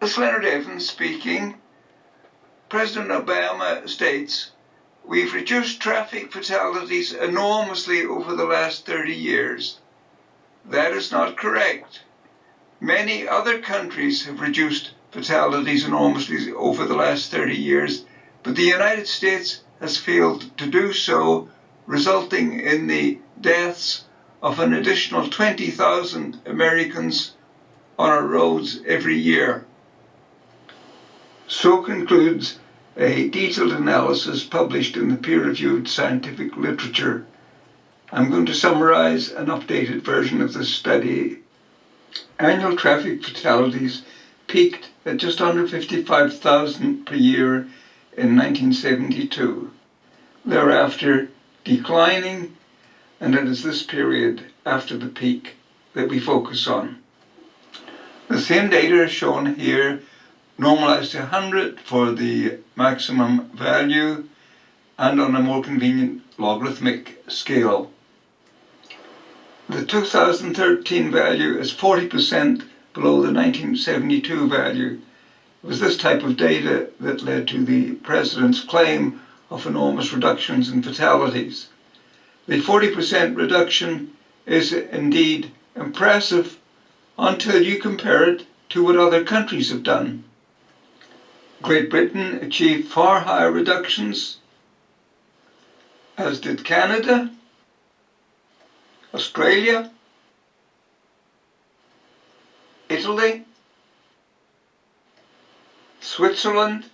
This is Leonard Evans speaking. President Obama states, "We've reduced traffic fatalities enormously over the last 30 years. That is not correct. Many other countries have reduced fatalities enormously over the last 30 years, but the United States has failed to do so, resulting in the deaths of an additional 20,000 Americans on our roads every year." So concludes a detailed analysis published in the peer-reviewed scientific literature. I'm going to summarize an updated version of this study. Annual traffic fatalities peaked at just under 55,000 per year in 1972, thereafter declining, and it is this period after the peak that we focus on. The same data is shown here, normalized to 100 for the maximum value and on a more convenient logarithmic scale. The 2013 value is 40% below the 1972 value. It was this type of data that led to the President's claim of enormous reductions in fatalities. The 40% reduction is indeed impressive until you compare it to what other countries have done. Great Britain achieved far higher reductions, as did Canada, Australia, Italy, Switzerland,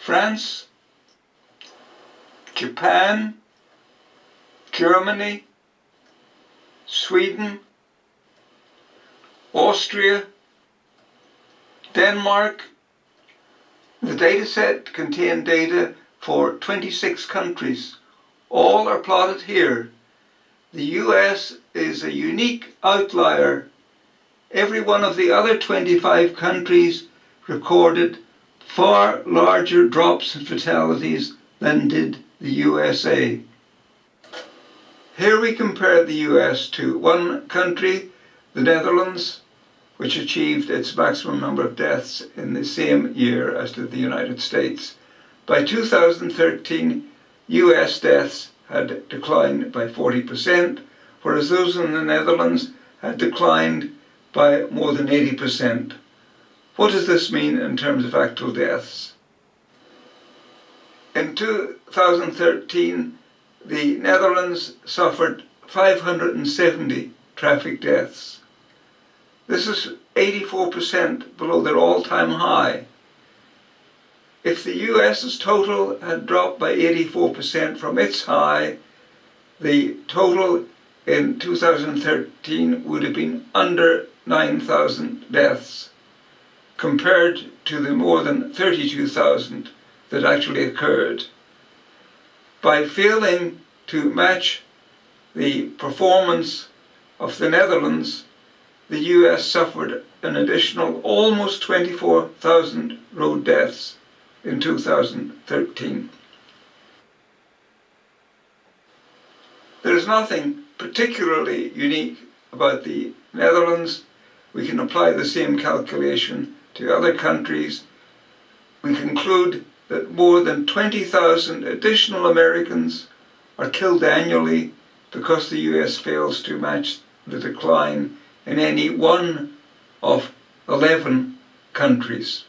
France, Japan, Germany, Sweden, Austria, Denmark. The dataset contained data for 26 countries. All are plotted here. The US is a unique outlier. Every one of the other 25 countries recorded far larger drops in fatalities than did the USA. Here we compare the US to one country, the Netherlands, which achieved its maximum number of deaths in the same year as did the United States. By 2013, US deaths had declined by 40%, whereas those in the Netherlands had declined by more than 80%. What does this mean in terms of actual deaths? In 2013, the Netherlands suffered 570 traffic deaths. This is 84% below their all-time high. If the US's total had dropped by 84% from its high, the total in 2013 would have been under 9,000 deaths, compared to the more than 32,000 that actually occurred. By failing to match the performance of the Netherlands, the US suffered an additional almost 24,000 road deaths in 2013. There is nothing particularly unique about the Netherlands. We can apply the same calculation to other countries. We conclude that more than 20,000 additional Americans are killed annually because the US fails to match the decline in any one of 11 countries.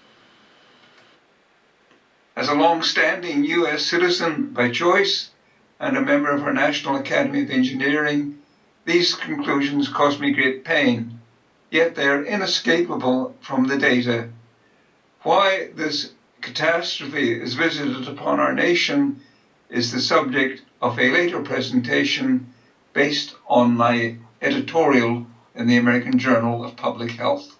As a long-standing US citizen by choice and a member of our National Academy of Engineering, these conclusions cause me great pain, yet they are inescapable from the data. Why this catastrophe is visited upon our nation is the subject of a later presentation based on my editorial in the American Journal of Public Health.